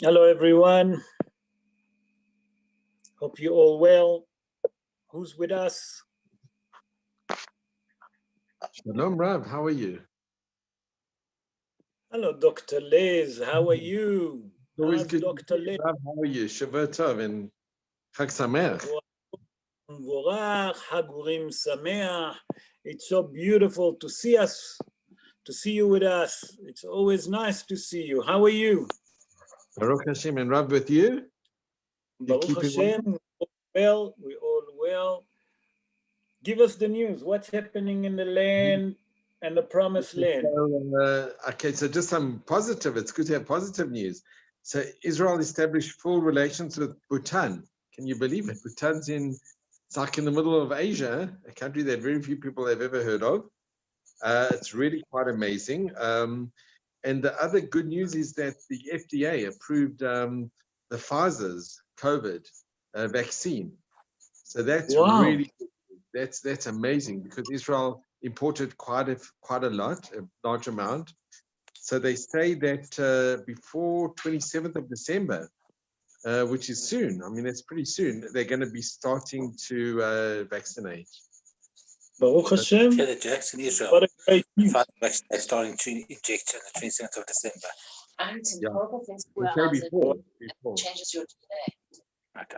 Hello, everyone. Hope you're all well. Who's with us? Shalom, Rav. How are you? Hello, Dr. Liz. How are you? Always How's good. Dr. Liz? Rav, how are you? Shavua Tov and Chag Sameach. Mvorach, Hagurim Sameach. It's so beautiful to see us, to see you with us. It's always nice to see you. How are you? Baruch Hashem and Rav with you. Baruch Hashem. Well, we're all well. Give us the news. What's happening in the land and the promised land? Okay, so just some positive. It's good to have positive news. So Israel established full relations with Bhutan. Can you believe it? Bhutan's it's like in the middle of Asia, a country that very few people have ever heard of. It's really quite amazing. And the other good news is that the FDA approved the Pfizer's COVID vaccine. So that's really that's amazing because Israel imported quite a large amount. So they say that before 27th of December, which is soon. I mean, that's pretty soon. They're going to be starting to vaccinate. Baruch Hashem. The Jackson Israel. What a great news. They're starting to inject on the 27th of December. And Yeah. horrible things were Before. changes your day.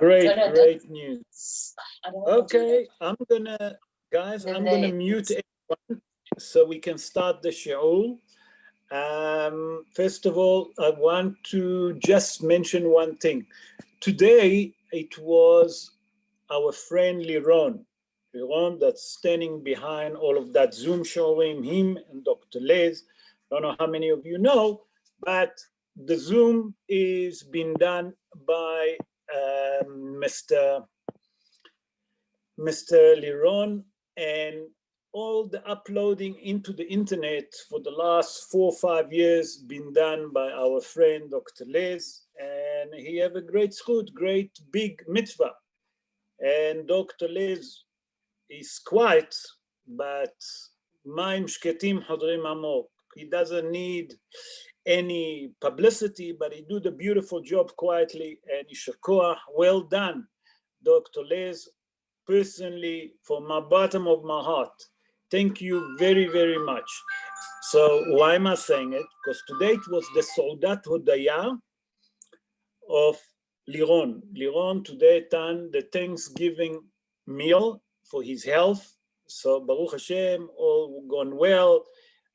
Great news. I don't know Okay, I'm gonna mute everyone so we can start the shiur. First of all, I want to just mention one thing. Today, it was our friend Liron that's standing behind all of that Zoom showing, him and Dr. Les. Don't know how many of you know, but the Zoom is being done by Mr. Liron, and all the uploading into the internet for the last 4 or 5 years been done by our friend Dr. Les, and he have a great zchut, great big mitzvah. And Dr. Les is quiet, but mayim shketim hodrim amok. He doesn't need any publicity, but he do the beautiful job quietly, and yishar koach, well done, Dr. Les. Personally, from my bottom of my heart, thank you very, very much. So why am I saying it? Because today it was the Saudat Hodaya of Liron. Liron today done the Thanksgiving meal for his health. So Baruch Hashem, all gone well.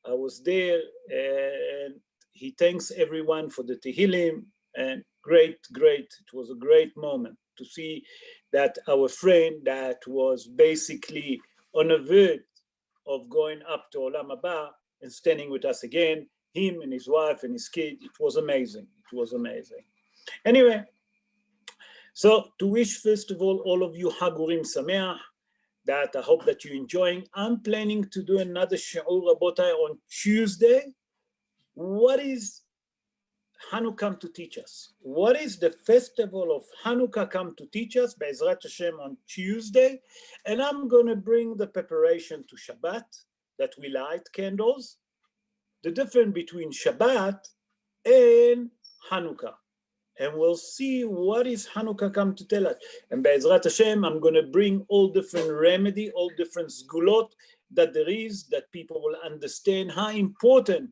I was there, and he thanks everyone for the Tehillim, and great. It was a great moment to see that our friend that was basically on the verge of going up to Olam Haba and standing with us again, him and his wife and his kid. It was amazing. Anyway, so to wish, first of all of you Hagurim Sameach, that I hope that you're enjoying. I'm planning to do another shiur, Rabotai, on Tuesday. What is Hanukkah come to teach us? What is the festival of Hanukkah come to teach us? Be'ezrat Hashem on Tuesday. And I'm going to bring the preparation to Shabbat, that we light candles, the difference between Shabbat and Hanukkah. And we'll see what is Hanukkah come to tell us. And Be'ezrat Hashem, I'm going to bring all different remedy, all different sgulot that there is, that people will understand how important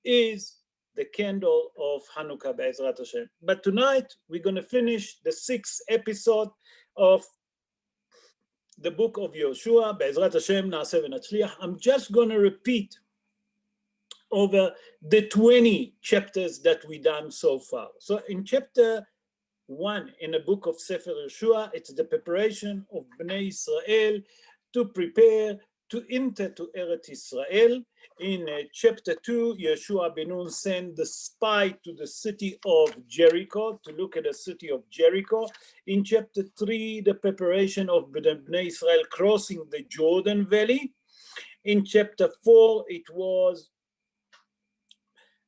is the candle of Hanukkah, Be'ezrat Hashem. But tonight, we're going to finish the 6th episode of the book of Yehoshua, Be'ezrat Hashem, Na'aseh v'natzliach. I'm just going to repeat over the 20 chapters that we done so far. So in chapter 1 in the book of Sefer Yehoshua, it's the preparation of Bnei Israel to prepare to enter to Eretz Israel. In chapter 2, Yehoshua ben Nun sent the spy to the city of Jericho to look at the city of Jericho. In chapter 3, the preparation of Bnei Israel crossing the Jordan Valley. In chapter 4, it was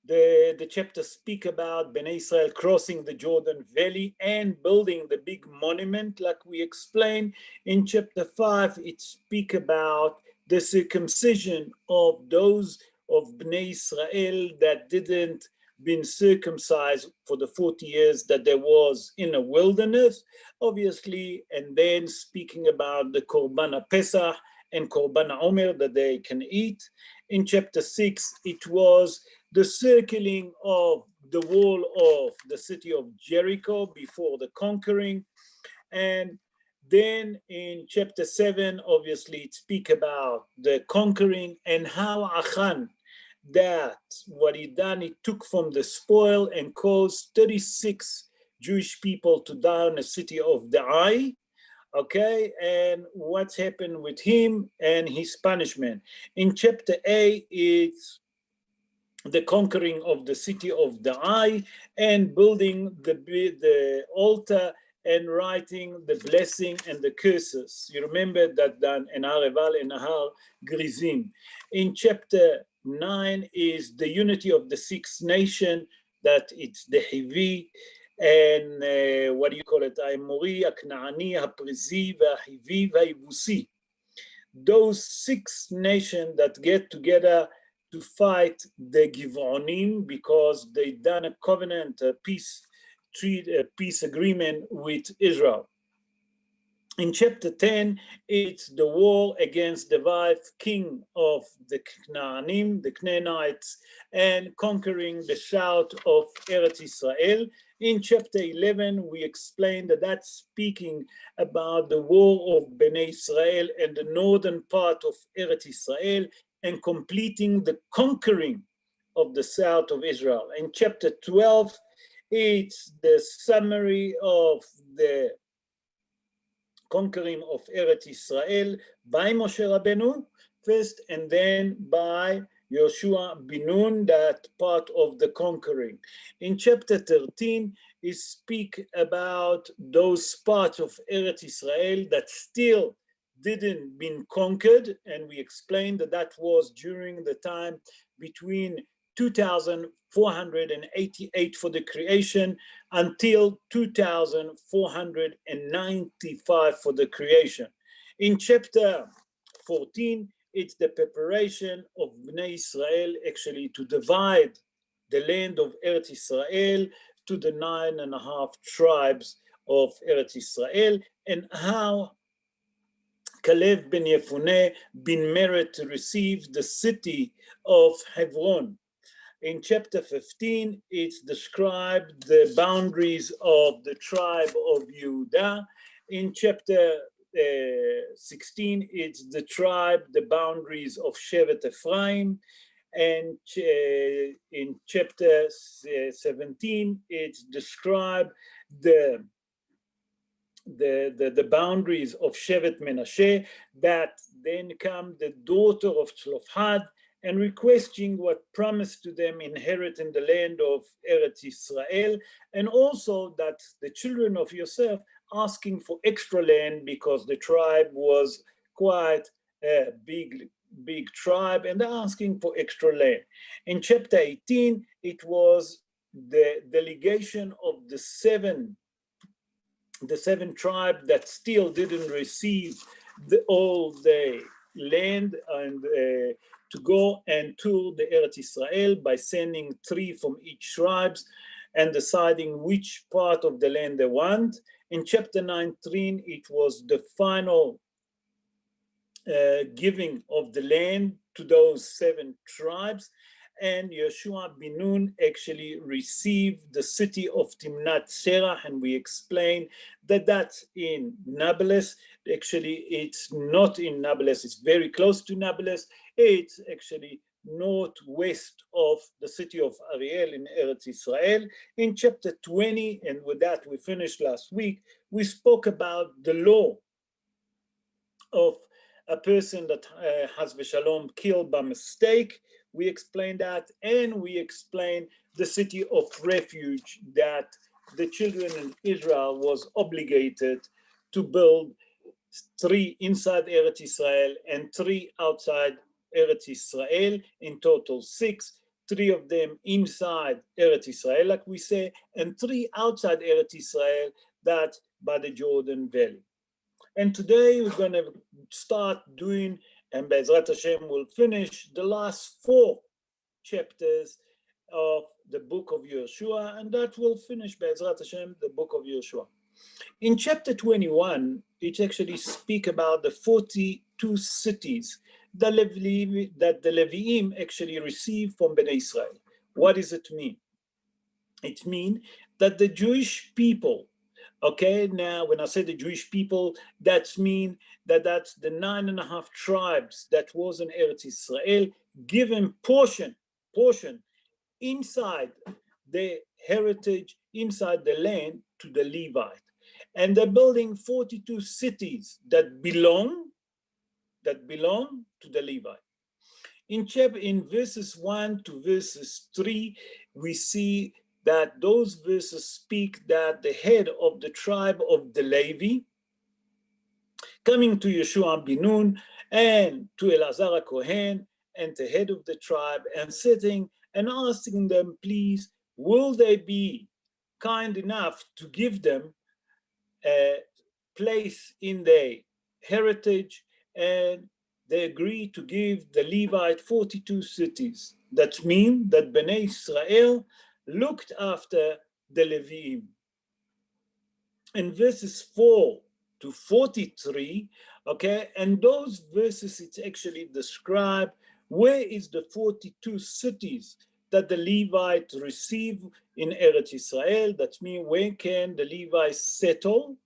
the chapter speak about Bnei Israel crossing the Jordan Valley and building the big monument, like we explained. In chapter 5, it speak about the circumcision of those of Bnei Israel that didn't been circumcised for the 40 years that there was in a wilderness, obviously, and then speaking about the Korban Pesach and Korban Omer that they can eat. In chapter 6, it was the circling of the wall of the city of Jericho before the conquering. And then in chapter 7, obviously, it speaks about the conquering and how Achan, that what he done, he took from the spoil and caused 36 Jewish people to die in the city of Da'ai. Okay, and what's happened with him and his punishment. In chapter 8, it's the conquering of the city of Da'ai and building the altar and writing the blessing and the curses. You remember that done in Areval and Nahar Grizim. In chapter 9 is the unity of the six nation, that it's the Hivi, and what do you call it? Aimori, Aknaani, Haprizi, Hivi, Vaibusi. Those six nations that get together to fight the Givonim because they done a covenant, a peace agreement with Israel. In chapter 10, it's the war against the wife king of the Knaanim, the Canaanites, and conquering the shout of Eretz Israel. In chapter 11, we explained that that's speaking about the war of Bnei Israel and the northern part of Eretz Israel and completing the conquering of the south of Israel. In chapter 12, it's the summary of the conquering of Eretz Israel by Moshe Rabbeinu first, and then by Yehoshua bin Nun, that part of the conquering. In chapter 13, he speaks about those parts of Eretz Israel that still didn't been conquered, and we explained that that was during the time between 2488 for the creation until 2495 for the creation. In chapter 14, it's the preparation of Bnei Israel actually to divide the land of Eretz Israel to the 9.5 tribes of Eretz Israel, and how Caleb ben Yefuneh been married to receive the city of Hebron. In chapter 15, it's described the boundaries of the tribe of Yehuda. In chapter 16, it's the boundaries of Shevet Ephraim. And in chapter 17, it's described the boundaries of Shevet Menashe, that then come the daughter of Tzlofhad, and requesting what promised to them inheriting the land of Eretz Israel, and also that the children of Yosef asking for extra land because the tribe was quite a big tribe, and they're asking for extra land. In chapter 18, it was the delegation of the seven tribes that still didn't receive all the land, and to go and tour the Eretz Israel by sending 3 from each tribes and deciding which part of the land they want. In chapter 19, it was the final giving of the land to those 7 tribes, and Yehoshua bin Nun actually received the city of Timnat Serah, and we explained that that's in Nablus. Actually, it's not in Nablus, it's very close to Nablus. It's actually northwest of the city of Ariel in Eretz Israel. In chapter 20, and with that we finished last week, we spoke about the law of a person that has v'shalom killed by mistake. We explained that, and we explained the city of refuge that the children of Israel was obligated to build 3 inside Eretz Israel and 3 outside Eretz Israel, in total 6, 3 of them inside Eretz Israel, like we say, and 3 outside Eretz Israel, that by the Jordan Valley. And today we're going to start doing, and Be'ezrat Hashem will finish the last 4 chapters of the book of Yehoshua, and that will finish, Be'ezrat Hashem, the book of Yehoshua. In chapter 21, it actually speaks about the 42 cities that the Leviim actually received from Bnei Israel. What does it mean? It means that the Jewish people, okay, now when I say the Jewish people, that means that's the 9.5 tribes that was in Eretz Israel, given portion inside the heritage, inside the land to the Levite. And they're building 42 cities that belong to the Levite. In verses 1 to verses 3, we see that those verses speak that the head of the tribe of the Levy, coming to Yehoshua ben Nun and to Elazar Kohen and the head of the tribe, and sitting and asking them, please, will they be kind enough to give them a place in their heritage? And they agree to give the Levite 42 cities. That means that Bnei Israel looked after the Leviim. In verses 4 to 43, okay, and those verses, it's actually describe where is the 42 cities that the Levites receive in Eretz Israel. That means where can the Levites settle,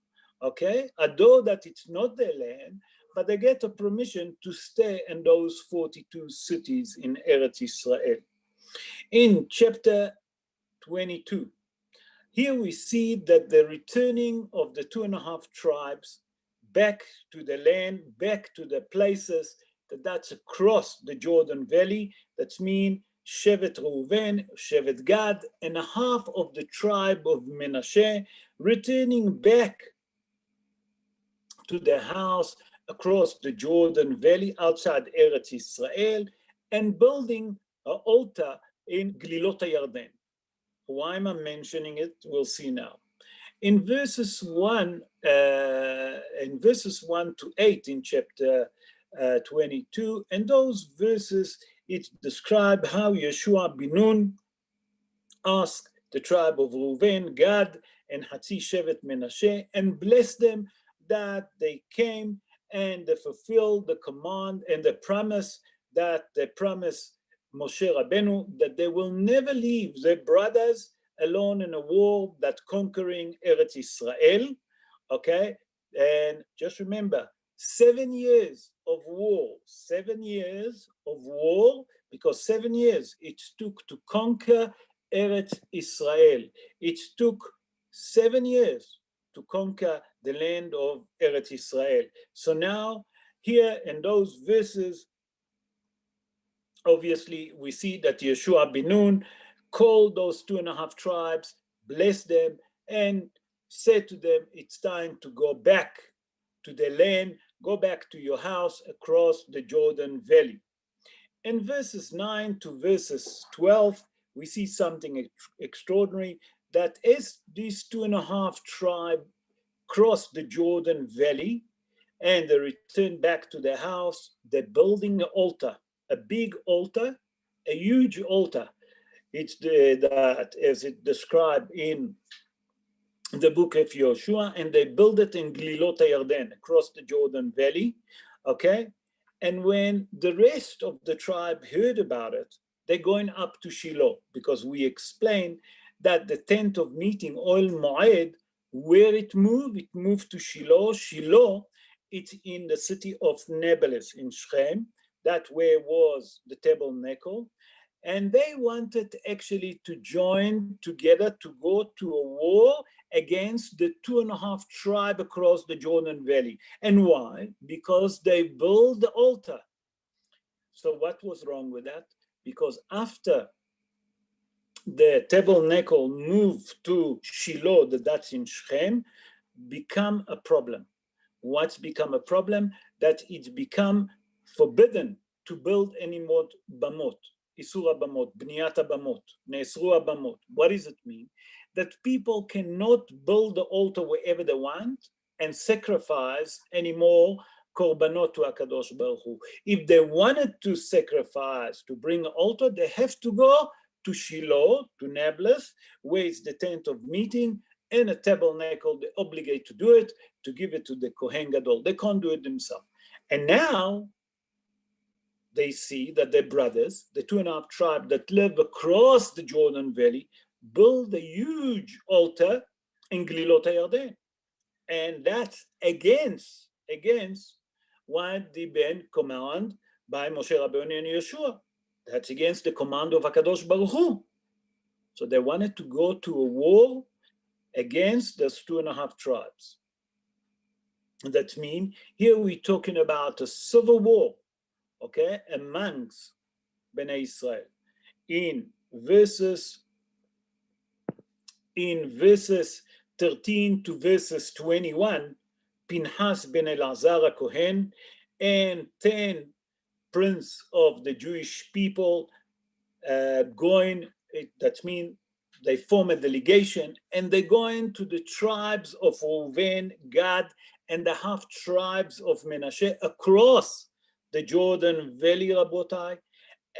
okay, although that it's not their land, but they get a permission to stay in those 42 cities in Eretz Israel. In chapter 22, here we see that the returning of the 2.5 tribes back to the land, back to the places that's across the Jordan Valley. That means Shevet Reuven, Shevet Gad, and a half of the tribe of Menashe returning back to their house across the Jordan Valley outside Eretz Israel and building an altar in Glilot HaYarden. Why am I mentioning it? We'll see now. In verses 1 to 8 in chapter 22, and those verses, it describe how Yehoshua ben Nun asked the tribe of Reuven, Gad, and Hatzi Shevet Menashe, and blessed them that they came and they fulfilled the command and the promise that they promised Moshe Rabbeinu, that they will never leave their brothers alone in a war that conquering Eretz Israel, okay? And just remember, 7 years of war, 7 years of war, because 7 years it took to conquer Eretz Israel. It took 7 years to conquer the land of Eretz Israel. So now, here in those verses, obviously, we see that Yehoshua ben Nun called those 2.5 tribes, blessed them, and said to them, it's time to go back to the land, go back to your house across the Jordan Valley. In verses 9 to verses 12, we see something extraordinary, that as these 2.5 tribes cross the Jordan Valley and they return back to their house, they're building an altar, a big altar, a huge altar. It's that as it described in the book of Yehoshua, and they build it in Glilot HaYarden, across the Jordan Valley, okay? And when the rest of the tribe heard about it, they're going up to Shiloh, because we explained that the tent of meeting, Oil Moed, where it moved to Shiloh. Shiloh, it's in the city of Neblus in Shechem. That where was the tabernacle. And they wanted actually to join together to go to a war against the 2.5 tribes across the Jordan Valley. And why? Because they built the altar. So what was wrong with that? Because after the tabernacle moved to Shiloh, that's in Shechem, become a problem. What's become a problem? That it's become forbidden to build any more bamot. Isur abamot, bniyat abamot, ne'esru abamot. What does it mean? That people cannot build the altar wherever they want and sacrifice any more korbanot to HaKadosh Baruch Hu. If they wanted to sacrifice, to bring an altar, they have to go to Shiloh, to Nablus, where is the tent of meeting, and a tabernacle. They obligate to do it, to give it to the Kohen Gadol. They can't do it themselves. And now they see that their brothers, the 2.5 tribes that live across the Jordan Valley, build a huge altar in Glilot HaYarden. And that's against what the Ben command by Moshe Rabbeinu and Yehoshua. That's against the command of HaKadosh Baruch Hu. So they wanted to go to a war against those 2.5 tribes. And that means here we're talking about a civil war, okay, amongst Bnei Israel. In verses 13 to verses 21, Pinhas ben Elazar Kohen and 10 prince of the Jewish people that means they form a delegation and they go into the tribes of Reuven, Gad, and the half tribes of Menashe across the Jordan Valley, Rabotai.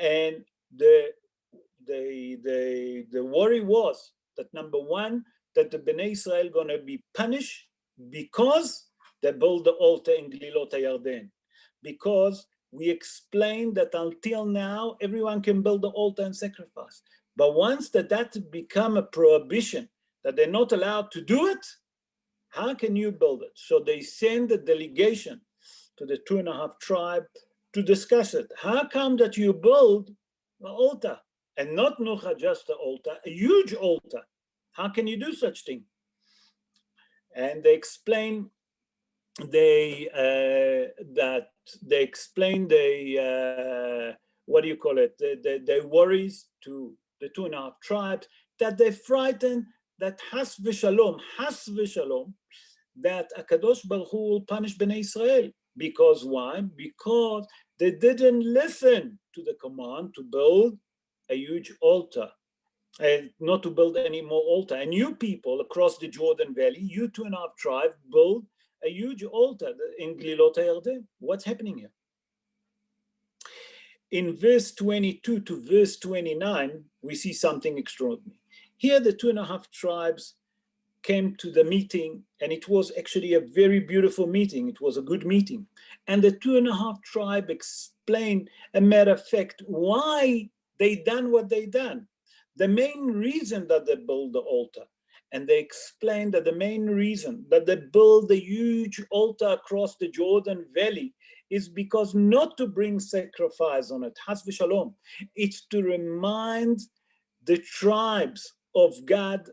And the worry was that, number one, that the Bnei Israel going to be punished because they build the altar in Glilot HaYarden. Because we explained that until now, everyone can build the altar and sacrifice. But once that become a prohibition, that they're not allowed to do it, how can you build it? So they send a delegation to the 2.5 tribe to discuss it. How come that you build an altar and not Nucha, just an altar, a huge altar? How can you do such thing? And they explain what do you call it? They worries to the 2.5 tribes that they frightened that has v'shalom, that HaKadosh Baruch Hu will punish Bnei Israel. Because why? Because they didn't listen to the command to build a huge altar, and not to build any more altar. And you people across the Jordan Valley, you 2.5 tribes, build a huge altar in Glilot HaYarden. What's happening here? In verse 22 to verse 29, we see something extraordinary. Here the 2.5 tribes came to the meeting, and it was actually a very beautiful meeting. It was a good meeting. And the 2.5 tribe explained, a matter of fact, why they done what they done. The main reason that they built the altar, and they explained that the main reason that they built the huge altar across the Jordan Valley is because not to bring sacrifice on it, Has v'shalom. It's to remind the tribes of Gad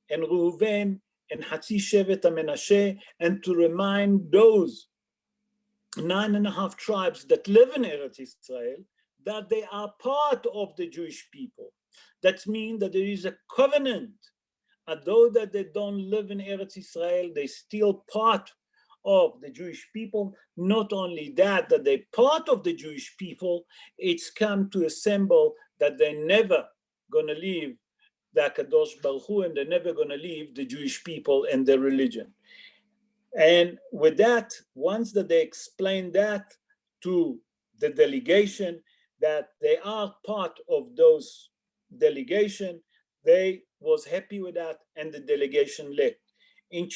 and Reuven and Hatzi Shevet HaMenashe, and to remind those 9.5 tribes that live in Eretz Israel that they are part of the Jewish people. That means that there is a covenant. Although that they don't live in Eretz Israel, they're still part of the Jewish people. Not only that they're part of the Jewish people, it's come to a symbol that they're never going to leave the HaKadosh Baruch Hu, and they're never going to leave the Jewish people and their religion. And with that, once that they explain that to the delegation, that they are part of those delegation, they was happy with that, and the delegation left. In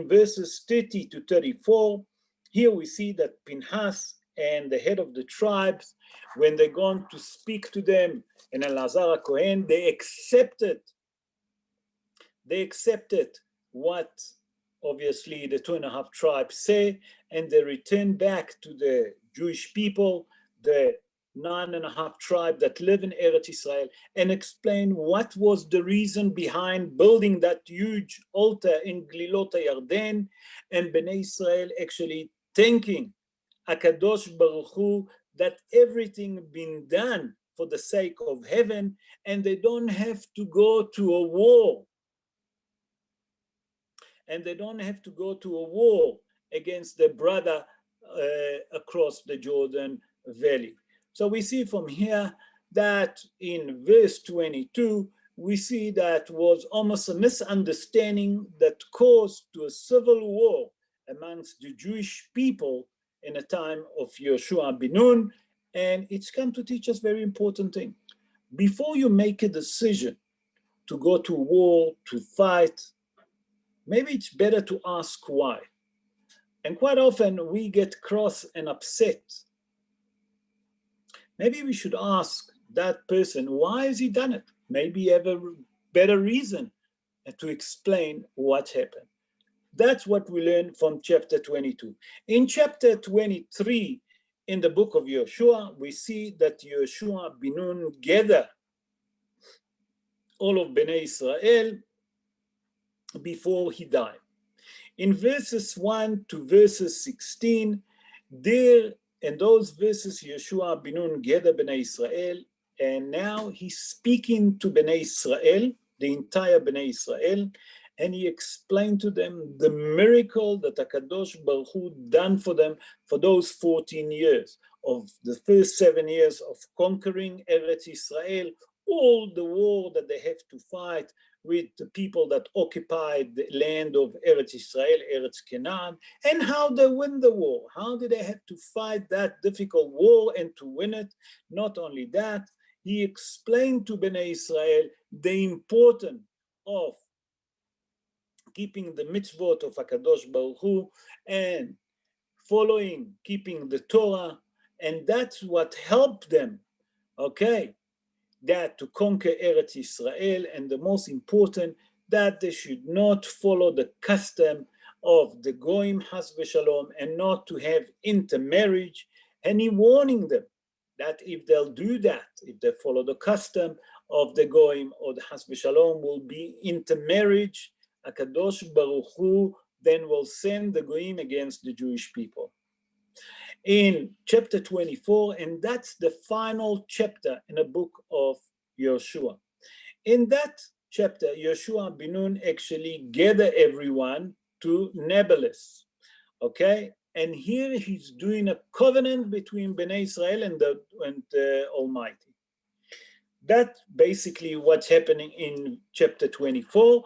verses 30 to 34, here we see that Pinhas and the head of the tribes, when they're going to speak to them, and Elazar Kohen, they accepted what obviously the 2.5 tribes say, and they return back to the Jewish people, the 9.5 tribes that live in Eretz Israel, and explain what was the reason behind building that huge altar in Glilot HaYarden, and Bnei Israel actually thanking HaKadosh Baruch Hu that everything been done for the sake of heaven, and they don't have to go to a war. And they don't have to go to a war against their brother across the Jordan Valley. So we see from here that in verse 22, we see that was almost a misunderstanding that caused to a civil war amongst the Jewish people in a time of Yehoshua ben Nun, and it's come to teach us very important thing. before you make a decision to go to war, to fight, maybe it's better to ask why. And quite often we get cross and upset. Maybe we should ask that person, why has he done it? Maybe you have a better reason to explain what happened. That's what we learn from chapter 22. In chapter 23, in the book of Yehoshua, we see that Yehoshua bin Nun gathered all of Bnei Israel before he died. In verses 1 to verses 16, there in those verses, Yehoshua bin Nun gathered Bnei Israel, and now he's speaking to Bnei Israel, the entire Bnei Israel, and he explained to them the miracle that HaKadosh Baruch Hu done for them for those 14 years of the first 7 years of conquering Eretz Israel, all the war that they have to fight with the people that occupied the land of Eretz Israel, Eretz Canaan, and how they win the war. How did they have to fight that difficult war and to win it? Not only that, he explained to Bnei Israel the importance of keeping the mitzvot of HaKadosh Baruch Hu and following, keeping the Torah, and that's what helped them, okay, that to conquer Eretz Israel, and the most important, that they should not follow the custom of the Goyim, Has v'Shalom, and not to have intermarriage, and he warning them that if they'll do that, if they follow the custom of the Goyim or the Has v'Shalom, will be intermarriage, HaKadosh Baruch Hu then will send the Goyim against the Jewish people. In chapter 24, and that's the final chapter in the book of Yehoshua. In that chapter, Yehoshua bin Nun actually gathered everyone to Nebelis, okay? And here he's doing a covenant between Bnei Israel and the Almighty. That's basically what's happening in chapter 24.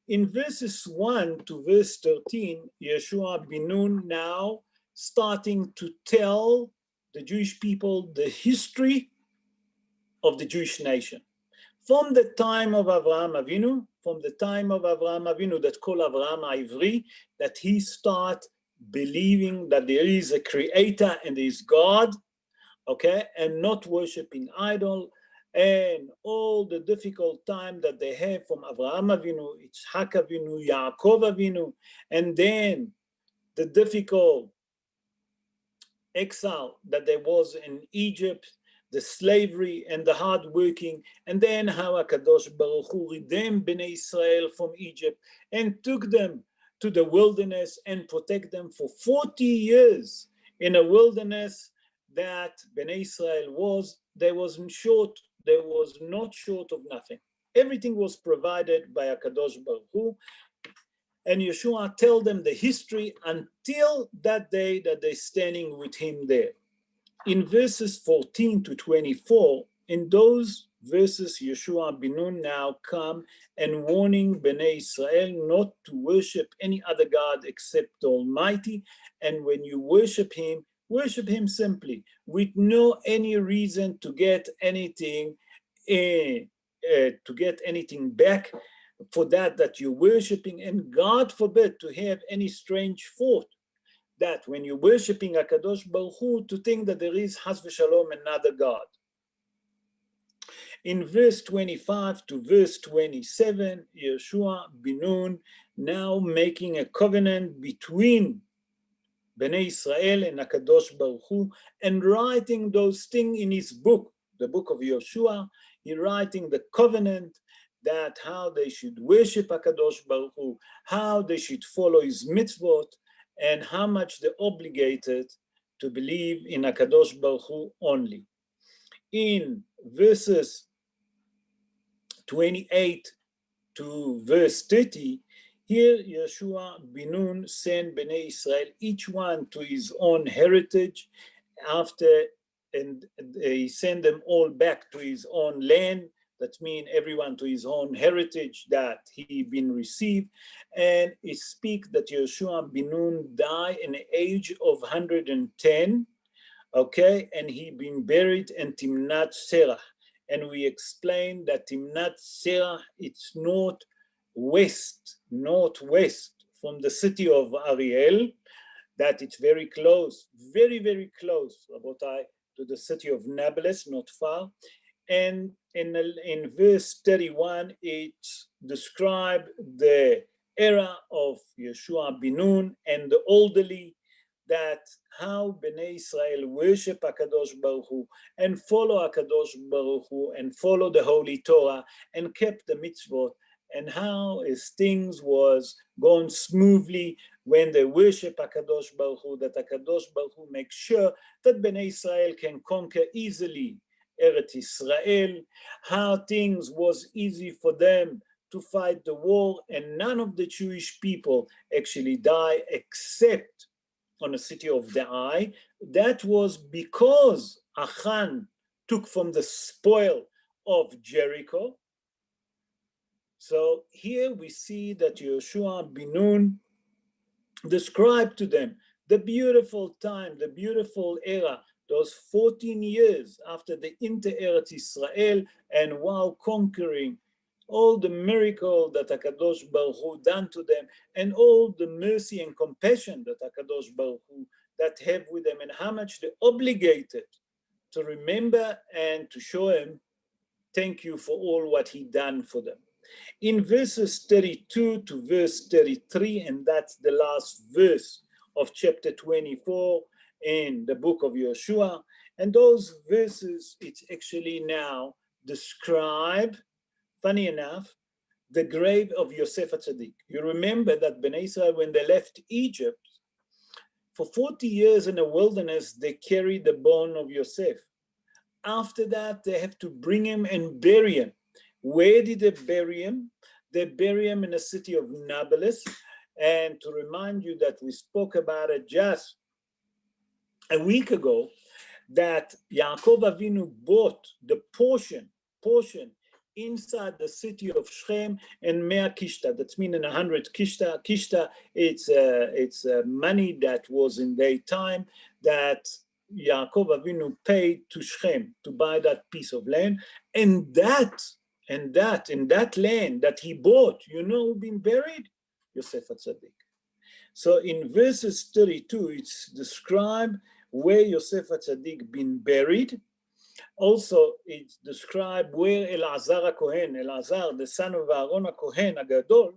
In verses 1 to verse 13, Yehoshua bin Nun now starting to tell the Jewish people the history of the Jewish nation. From the time of Avraham Avinu, that called Avraham Ivri, that he start believing that there is a creator and there is God, okay, and not worshiping idol, and all the difficult time that they have from Avraham Avinu, Yitzhak Avinu, Yaakov Avinu, and then the difficult exile that there was in Egypt, the slavery and the hard working, and then how HaKadosh Baruch Hu redeemed Bnei Israel from Egypt and took them to the wilderness and protect them for 40 years in a wilderness that Bnei Israel was. They was not short of nothing. Everything was provided by HaKadosh Baruch Hu. And Yehoshua tell them the history until that day that they're standing with him there. In verses 14 to 24, in those verses, Yehoshua bin Nun now come and warning Bnei Israel not to worship any other God except the Almighty. And when you worship him simply, with no any reason to get anything back for that you're worshiping, and God forbid to have any strange thought that when you're worshiping HaKadosh Baruch Hu, to think that there is Has v'Shalom another God. In verse 25 to verse 27, Yehoshua bin Nun now making a covenant between Bnei Israel and HaKadosh Baruch Hu, and writing those things in his book, the book of Yehoshua. He writing the covenant, that how they should worship HaKadosh Baruch Hu, how they should follow his mitzvot, and how much they're obligated to believe in HaKadosh Baruch Hu only. In verses 28 to verse 30, here Yehoshua bin Nun sent Bnei Israel, each one to his own heritage, and he sent them all back to his own land. That means everyone to his own heritage that he been received. And it speaks that Yehoshua bin Nun died in the age of 110, okay, and he been buried in Timnat Serach. and we explained that Timnat Serach, it's northwest from the city of Ariel, that it's very close, very, very close, Rabotai, to the city of Nablus, not far. And in verse 31, it describes the era of Yehoshua ben Nun and the elderly, that how Bnei Israel worship HaKadosh Baruch Hu and follow HaKadosh Baruch Hu and follow the Holy Torah and kept the mitzvot, and how as things was going smoothly when they worship HaKadosh Baruch Hu, that HaKadosh Baruch Hu makes sure that Bnei Israel can conquer easily Eretz Israel, how things was easy for them to fight the war, and none of the Jewish people actually die except on the city of the Eye. That was because Achan took from the spoil of Jericho. So here we see that Yehoshua ben Nun described to them the beautiful time, the beautiful era, those 14 years after the enter Eretz Israel, and while conquering all the miracle that HaKadosh Baruch Hu done to them, and all the mercy and compassion that HaKadosh Baruch Hu that have with them, and how much they obligated to remember and to show him thank you for all what he done for them. In verses 32 to verse 33, and that's the last verse of chapter 24 in the book of Yehoshua, and those verses, it's actually now describe, funny enough, the grave of Yosef HaTzadik. You remember that Bnei Israel, when they left Egypt, for 40 years in the wilderness, they carried the bone of Yosef. After that, they have to bring him and bury him. Where did they bury him? They bury him in the city of Nablus. And to remind you that we spoke about it just a week ago, that Yaakov Avinu bought the portion inside the city of Shechem and 100 kishta. That's meaning 100 kishta. Kishta, it's money that was in their time that Yaakov Avinu paid to Shechem to buy that piece of land, and in that land that he bought, you know, been buried Yosef HaTzadik. So in verses 32, it's described where Yosef HaTzadik been buried. Also, it's described where Elazar HaKohen, Elazar, the son of Aaron HaKohen HaGadol,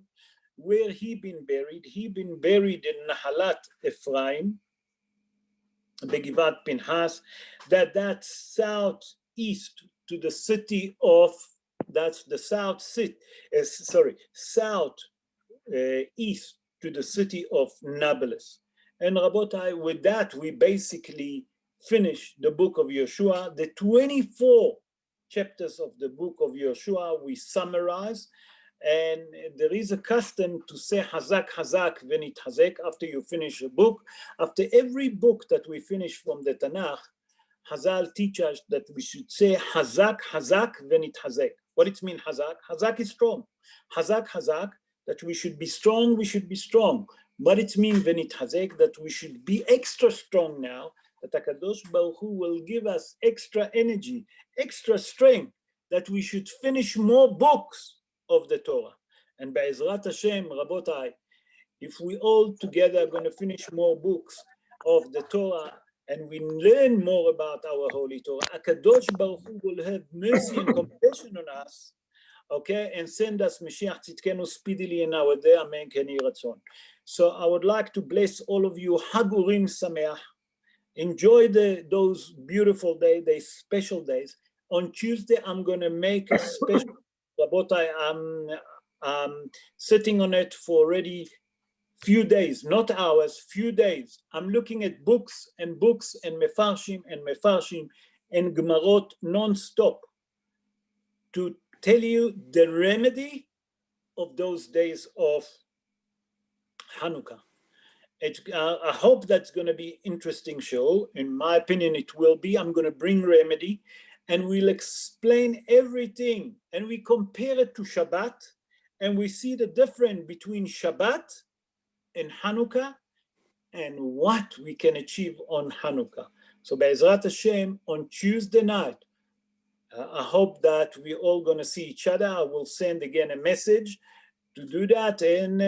where he been buried. He been buried in Nahalat Ephraim, Begivat Pinhas, that's southeast to the city of, that's the east to the city of Nablus. And Rabotai, with that, we basically finish the book of Yehoshua. The 24 chapters of the book of Yehoshua we summarize, and there is a custom to say Hazak, Hazak, Venithazek after you finish a book. After every book that we finish from the Tanakh, Hazal teach us that we should say Hazak, Hazak, Venithazek. What it means, Hazak? Hazak is strong. Hazak, Hazak, that we should be strong, we should be strong. But it means Venithazek, that we should be extra strong now, that HaKadosh Baruch Hu will give us extra energy, extra strength, that we should finish more books of the Torah. And Be'ezrat Hashem, Rabotai, if we all together are going to finish more books of the Torah, and we learn more about our Holy Torah, HaKadosh Baruch Hu will have mercy and compassion on us, okay, and send us Mashiach Tzidkenu speedily in our day. Amen. Ken Yeh Ratzon. So I would like to bless all of you. Hag Urim Sameach. Enjoy those beautiful days, these special days. On Tuesday, I'm going to make a special. Rabotai, I'm sitting on it for already few days, not hours, few days. I'm looking at books and mefarshim and gemarot non-stop to tell you the remedy of those days of Hanukkah. I hope that's going to be an interesting show. In my opinion, it will be. I'm going to bring remedy, and we'll explain everything, and we compare it to Shabbat, and we see the difference between Shabbat and Hanukkah, and what we can achieve on Hanukkah. So Be'ezrat Hashem, on Tuesday night, I hope that we're all going to see each other. I will send again a message to do that, and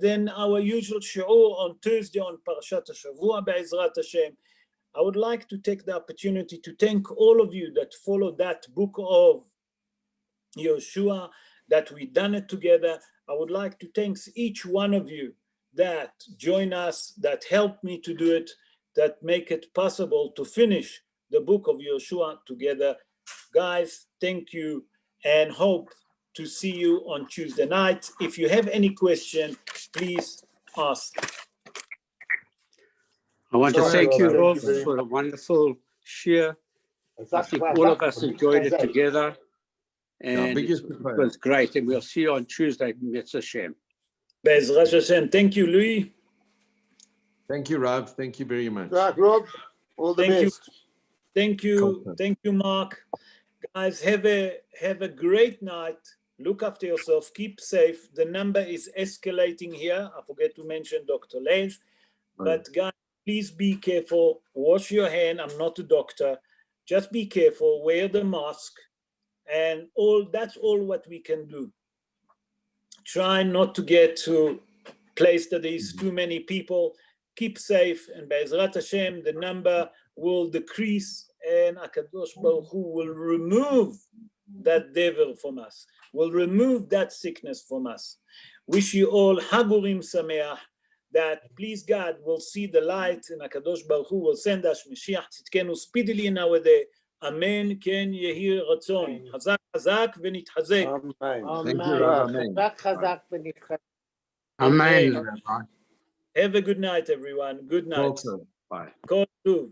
then our usual shiur on Tuesday on Parashat HaShavua Be'ezrat Hashem. I would like to take the opportunity to thank all of you that follow that book of Yehoshua, that we done it together. I would like to thank each one of you that join us, that helped me to do it, that make it possible to finish the book of Yehoshua together. Guys, thank you, and hope to see you on Tuesday night. If you have any question, please ask. I want to Sure, thank you Rabbi. all Thank you very for a wonderful shir. I think all of us enjoyed it together, and it was great. And we'll see you on Tuesday, Mitzvah Shem. Be'ezrat Hashem. Thank you, Louis. Thank you, Rav. Thank you very much. Right, Rob, all the Thank you. best. Thank you, Mark. Guys, have a great night. Look after yourself. Keep safe. The number is escalating here. I forget to mention Dr. Levy. But guys, please be careful. Wash your hand. I'm not a doctor. Just be careful. Wear the mask. And that's all what we can do. Try not to get to a place that is too many people. Keep safe. And Be'ezrat Hashem, the number will decrease. And HaKadosh Baruch Hu will remove that devil from us, will remove that sickness from us. Wish you all Hagurim Sameach, that please God will see the light, and HaKadosh Baruch Hu will send us Mashiach Tzidkenu speedily in our day. Amen. Ken Yehi Ratzon. Chazak, chazak, v'nitchazek. Thank you, Rav. Amen. Amen. Have a good night, everyone. Good night. Also, bye. Kol Tuv.